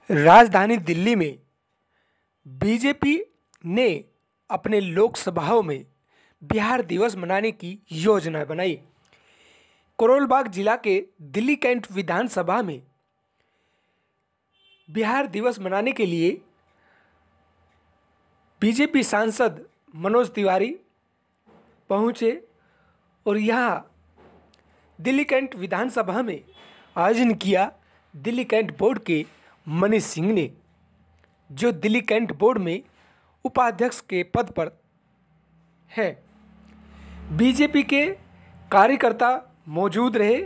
राजधानी दिल्ली में बीजेपी ने अपने लोकसभाओं में बिहार दिवस मनाने की योजना बनाई। करोल बाग जिला के दिल्ली कैंट विधानसभा में बिहार दिवस मनाने के लिए बीजेपी सांसद मनोज तिवारी पहुंचे और यहां दिल्ली कैंट विधानसभा में आयोजन किया दिल्ली कैंट बोर्ड के मनीष सिंह ने, जो दिल्ली कैंट बोर्ड में उपाध्यक्ष के पद पर है। बीजेपी के कार्यकर्ता मौजूद रहे।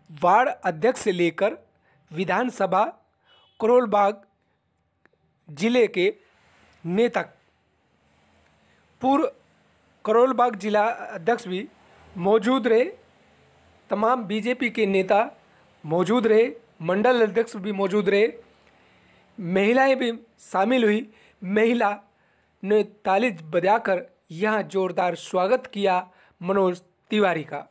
वार्ड अध्यक्ष से लेकर विधानसभा करोल बाग जिले के नेता, पूर्व करोल बाग जिला अध्यक्ष भी मौजूद रहे। तमाम बीजेपी के नेता मौजूद रहे, मंडल अध्यक्ष भी मौजूद रहे, महिलाएं भी शामिल हुई। महिला ने ताली बजाकर यहां जोरदार स्वागत किया मनोज तिवारी का।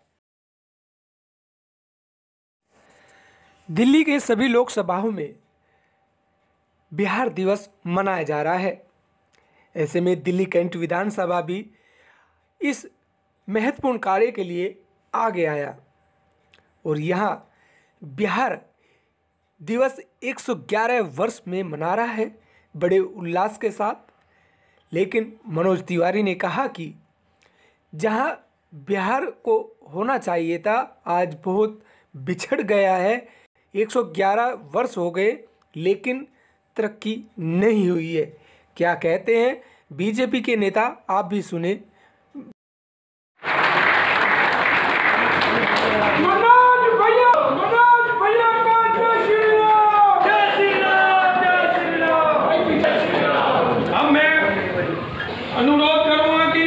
दिल्ली के सभी लोकसभाओं में बिहार दिवस मनाया जा रहा है। ऐसे में दिल्ली कैंट विधानसभा भी इस महत्वपूर्ण कार्य के लिए आगे आया और यहाँ बिहार दिवस 111 वर्ष में मना रहा है बड़े उल्लास के साथ। लेकिन मनोज तिवारी ने कहा कि जहाँ बिहार को होना चाहिए था आज बहुत बिछड़ गया है। 111 वर्ष हो गए लेकिन तरक्की नहीं हुई है। क्या कहते हैं बीजेपी के नेता, आप भी सुने। अब मैं अनुरोध करूंगा कि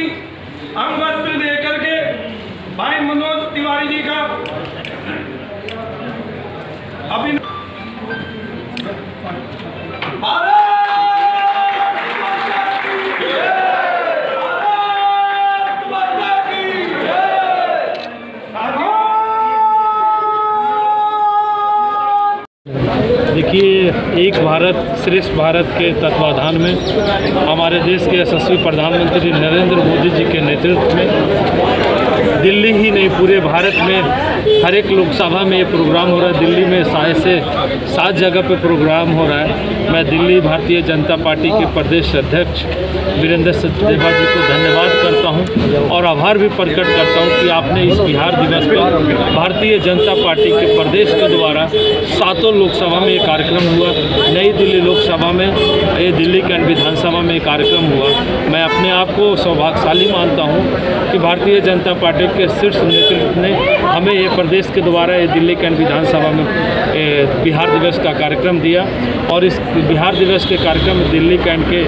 अंग वस्त्र दे करके भाई मनोज तिवारी जी का देखिए, एक भारत श्रेष्ठ भारत के तत्वाधान में हमारे देश के यशस्वी प्रधानमंत्री नरेंद्र मोदी जी के नेतृत्व में दिल्ली ही नहीं पूरे भारत में हर एक लोकसभा में ये प्रोग्राम हो रहा है। दिल्ली में 6 से 7 जगह पे प्रोग्राम हो रहा है। मैं दिल्ली भारतीय जनता पार्टी के प्रदेश अध्यक्ष वीरेंद्र सचदेवा जी को धन्यवाद करता हूं और आभार भी प्रकट करता हूं कि आपने इस बिहार दिवस पर भारतीय जनता पार्टी के प्रदेश के द्वारा 7 लोकसभा में ये कार्यक्रम हुआ। नई दिल्ली लोकसभा में, ये दिल्ली कैंट विधानसभा में कार्यक्रम हुआ। मैं अपने आप को सौभाग्यशाली मानता हूँ कि भारतीय जनता पार्टी के शीर्ष नेतृत्व ने हमें ये प्रदेश के द्वारा ये दिल्ली कैंट विधानसभा में बिहार दिवस का कार्यक्रम दिया। और इस बिहार दिवस के कार्यक्रम में दिल्ली कैंट के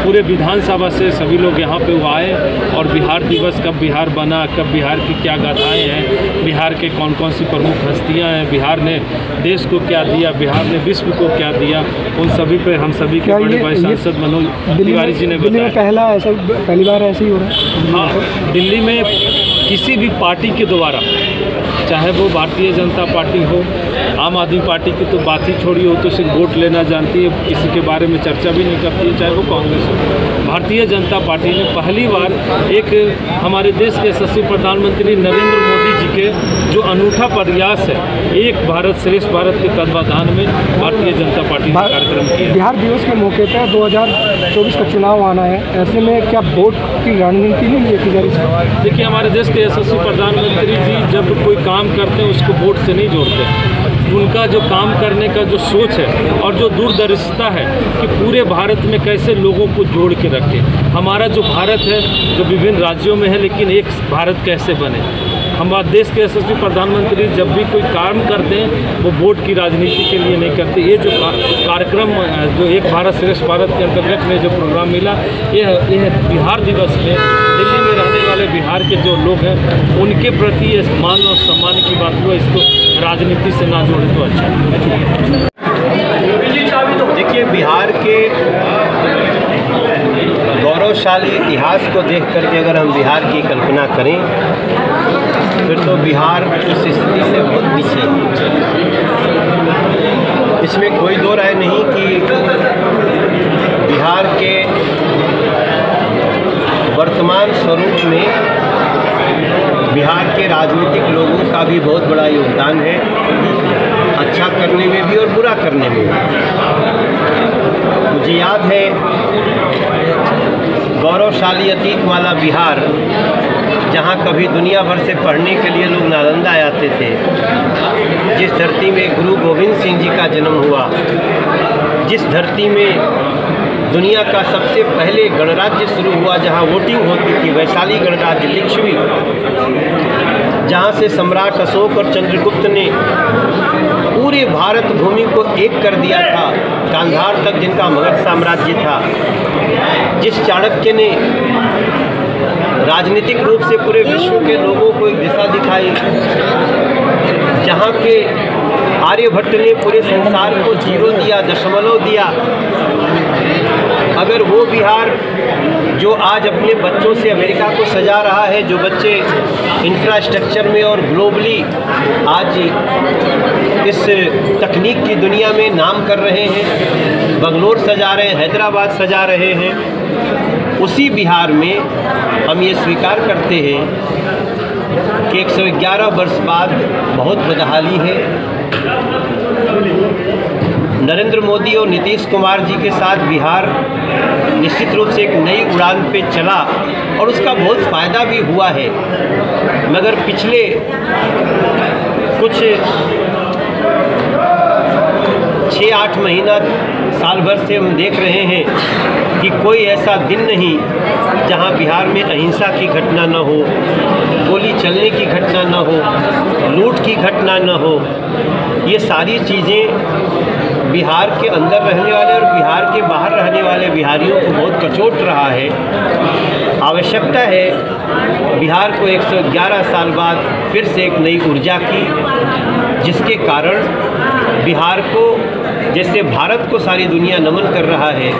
पूरे विधानसभा से सभी लोग यहाँ पे आए और बिहार दिवस कब बिहार बना, कब बिहार की क्या गाथाएँ हैं, बिहार के कौन कौन सी प्रमुख हस्तियाँ हैं, बिहार ने देश को क्या दिया, बिहार ने विश्व को क्या दिया, उन सभी पे हम सभी के बड़े भाई सांसद मनोज तिवारी जी ने बताया। पहली बार ऐसे ही हो रहा है। हाँ, दिल्ली में किसी भी पार्टी के द्वारा, चाहे वो भारतीय जनता पार्टी हो, आम आदमी पार्टी की तो बात ही छोड़ी हो, तो सिर्फ वोट लेना जानती है, किसी के बारे में चर्चा भी नहीं करती है, चाहे वो कांग्रेस हो। भारतीय जनता पार्टी ने पहली बार एक हमारे देश के यशस्वी प्रधानमंत्री नरेंद्र मोदी जी के जो अनूठा प्रयास है, एक भारत श्रेष्ठ भारत के तत्वाधान में भारतीय जनता पार्टी ने कार्यक्रम किया। बिहार दिवस के मौके पर 2024 का चुनाव आना है, ऐसे में क्या वोट की रणनीति नहीं लेकी जा रही? देखिए, हमारे देश के यशस्वी प्रधानमंत्री जी जब कोई काम करते हैं उसको वोट से नहीं जोड़ते। उनका जो काम करने का जो सोच है और जो दूरदर्शिता है कि पूरे भारत में कैसे लोगों को जोड़ के रखें। हमारा जो भारत है जो विभिन्न राज्यों में है, लेकिन एक भारत कैसे बने। हमारे देश के यशस्वी प्रधानमंत्री जब भी कोई काम करते हैं वो वोट की राजनीति के लिए नहीं करते। ये जो कार्यक्रम जो एक भारत श्रेष्ठ भारत के अंतर्गत में जो प्रोग्राम मिला, यह बिहार दिवस में दिल्ली में रहने वाले बिहार के जो लोग हैं उनके प्रति मान और सम्मान की बात हुआ। इसको राजनीति से ना जोड़े तो अच्छा है। देखिए, बिहार के गौरवशाली इतिहास को देख करके अगर हम बिहार की कल्पना करें फिर तो बिहार उस स्थिति से बहुत पीछे है। इसमें कोई दो राय नहीं कि बिहार के वर्तमान स्वरूप में बिहार के राजनीतिक लोगों का भी बहुत बड़ा योगदान है, अच्छा करने में भी और बुरा करने में भी। मुझे याद है गौरवशाली अतीत वाला बिहार, जहाँ कभी दुनिया भर से पढ़ने के लिए लोग नालंदा आते थे, जिस धरती में गुरु गोविंद सिंह जी का जन्म हुआ, जिस धरती में दुनिया का सबसे पहले गणराज्य शुरू हुआ, जहाँ वोटिंग होती थी, वैशाली गणराज्य लिच्छवी, जहाँ से सम्राट अशोक और चंद्रगुप्त ने पूरे भारत भूमि को एक कर दिया था, गांधार तक जिनका मगध साम्राज्य था, जिस चाणक्य ने राजनीतिक रूप से पूरे विश्व के लोगों को एक दिशा दिखाई, जहाँ के आर्यभट्ट ने पूरे संसार को जीरो दिया, दशमलव दिया। अगर वो बिहार जो आज अपने बच्चों से अमेरिका को सजा रहा है, जो बच्चे इंफ्रास्ट्रक्चर में और ग्लोबली आज इस तकनीक की दुनिया में नाम कर रहे हैं, बंगलोर सजा रहे हैं, हैदराबाद सजा रहे हैं, उसी बिहार में हम ये स्वीकार करते हैं कि 111 वर्ष बाद बहुत बदहाली है। नरेंद्र मोदी और नीतीश कुमार जी के साथ बिहार निश्चित रूप से एक नई उड़ान पे चला और उसका बहुत फ़ायदा भी हुआ है, मगर पिछले कुछ 6-8 महीना साल भर से हम देख रहे हैं कि कोई ऐसा दिन नहीं जहां बिहार में अहिंसा की घटना न हो, गोली चलने की घटना न हो, लूट की घटना न हो। ये सारी चीज़ें बिहार के अंदर रहने वाले और बिहार के बाहर रहने वाले बिहारियों को बहुत कचोट रहा है। आवश्यकता है बिहार को 111 साल बाद फिर से एक नई ऊर्जा की, जिसके कारण बिहार को, जैसे भारत को सारी दुनिया नमन कर रहा है,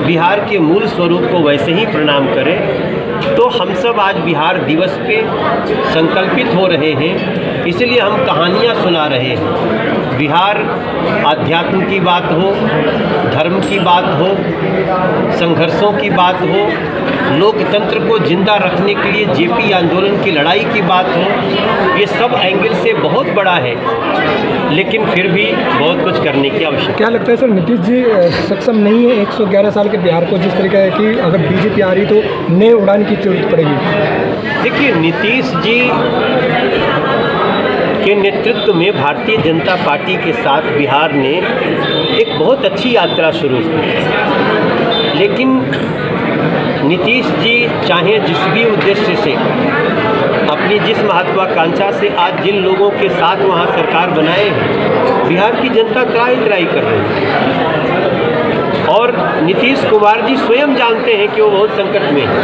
बिहार के मूल स्वरूप को वैसे ही प्रणाम करें। तो हम सब आज बिहार दिवस पे संकल्पित हो रहे हैं, इसलिए हम कहानियाँ सुना रहे हैं। बिहार आध्यात्म की बात हो, धर्म की बात हो, संघर्षों की बात हो, लोकतंत्र को जिंदा रखने के लिए जेपी आंदोलन की लड़ाई की बात हो, ये सब एंगल से बहुत बड़ा है, लेकिन फिर भी बहुत कुछ करने की आवश्यकता है। क्या लगता है सर, नीतीश जी सक्षम नहीं है 111 साल के बिहार को जिस तरीका है कि अगर बीजेपी आ रही तो नए उड़ान की जरूरत पड़ेगी? देखिए, नीतीश जी के नेतृत्व में भारतीय जनता पार्टी के साथ बिहार ने एक बहुत अच्छी यात्रा शुरू की, लेकिन नीतीश जी चाहे जिस भी उद्देश्य से, अपनी जिस महत्वाकांक्षा से आज जिन लोगों के साथ वहाँ सरकार बनाए हैं, बिहार की जनता त्राही कर रही है। और नीतीश कुमार जी स्वयं जानते हैं कि वो बहुत संकट में है,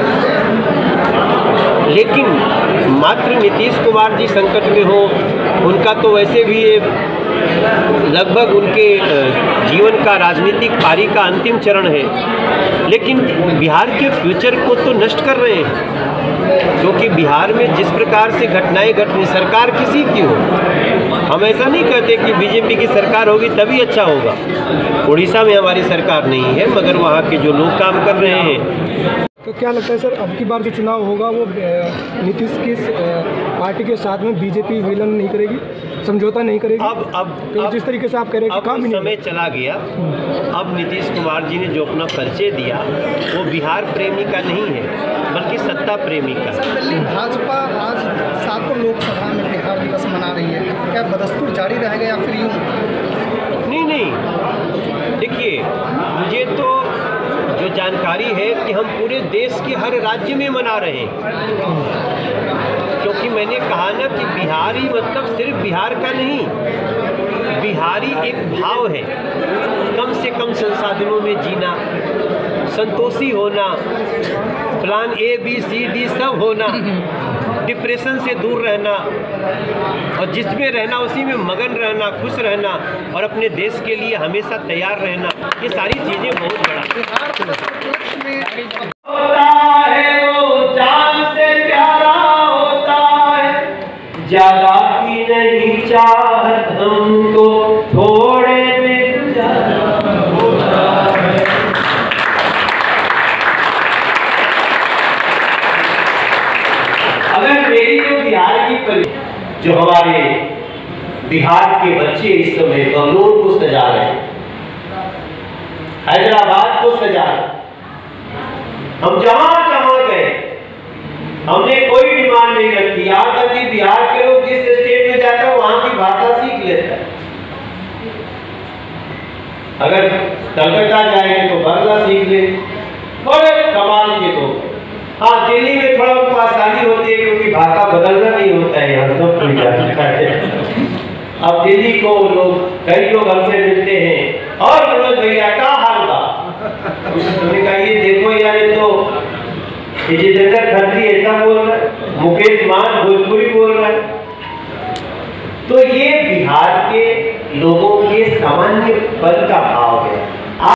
लेकिन मात्र नीतीश कुमार जी संकट में हो, उनका तो वैसे भी लगभग उनके जीवन का राजनीतिक पारी का अंतिम चरण है, लेकिन बिहार के फ्यूचर को तो नष्ट कर रहे हैं, क्योंकि बिहार में जिस प्रकार से घटनाएं घट रही, सरकार किसी की हो, हम ऐसा नहीं कहते कि बीजेपी की सरकार होगी तभी अच्छा होगा। उड़ीसा में हमारी सरकार नहीं है, मगर वहाँ के जो लोग काम कर रहे हैं। तो क्या लगता है सर, अब की बार जो चुनाव होगा वो नीतीश की पार्टी के साथ में बीजेपी विलन नहीं करेगी, समझौता नहीं करेगी? अब जिस तरीके से आप कह रहे हैं कि काम समय चला गया, अब नीतीश कुमार जी ने जो अपना परिचय दिया वो बिहार प्रेमी का नहीं है, बल्कि सत्ता प्रेमी का। दिल्ली भाजपा आज 7 लोकसभा में बिहार दिवस मना रही है, क्या बदस्तूर जारी रहेगा या फिर यूँ? नहीं, देखिए, मुझे तो जो जानकारी है कि हम पूरे देश के हर राज्य में मना रहे हैं, क्योंकि मैंने कहा ना कि बिहारी मतलब सिर्फ बिहार का नहीं, बिहारी एक भाव है, कम से कम संसाधनों में जीना, संतोषी होना, plan A B C D सब होना, डिप्रेशन से दूर रहना और जिसमें रहना उसी में मगन रहना, खुश रहना और अपने देश के लिए हमेशा तैयार रहना, ये सारी चीज़ें बहुत बड़ा होता है, वो जान से प्यारा होता है, ज्यादा की नहीं चाहत हमको, थोड़े में जो हमारे बिहार के बच्चे इस समय बंगलोर को सजा रहे हैं, हैदराबाद को सजा रहे। हम जहां जहां गए हमने कोई डिमांड नहीं रखी। यहाँ तक कि बिहार के लोग जिस स्टेट में जाता है वहां की भाषा सीख लेता है। अगर कलकत्ता जाएंगे तो बांग्ला सीख ले, बड़े कमाल के लोग। हाँ, दिल्ली में थोड़ा उनको आसानी होती है क्योंकि भाषा बदलना नहीं होता है, यहाँ सब खुल जाता है। अब दिल्ली को कई लोग हमसे मिलते हैं, और मनोज भैया क्या हाल बा? हमने कहा ये देखो यार, ये तो जितेंद्र खत्री ऐसा बोल रहा है, मुकेश मान भोजपुरी बोल रहा है। तो ये बिहार के लोगों के सामान्य पद का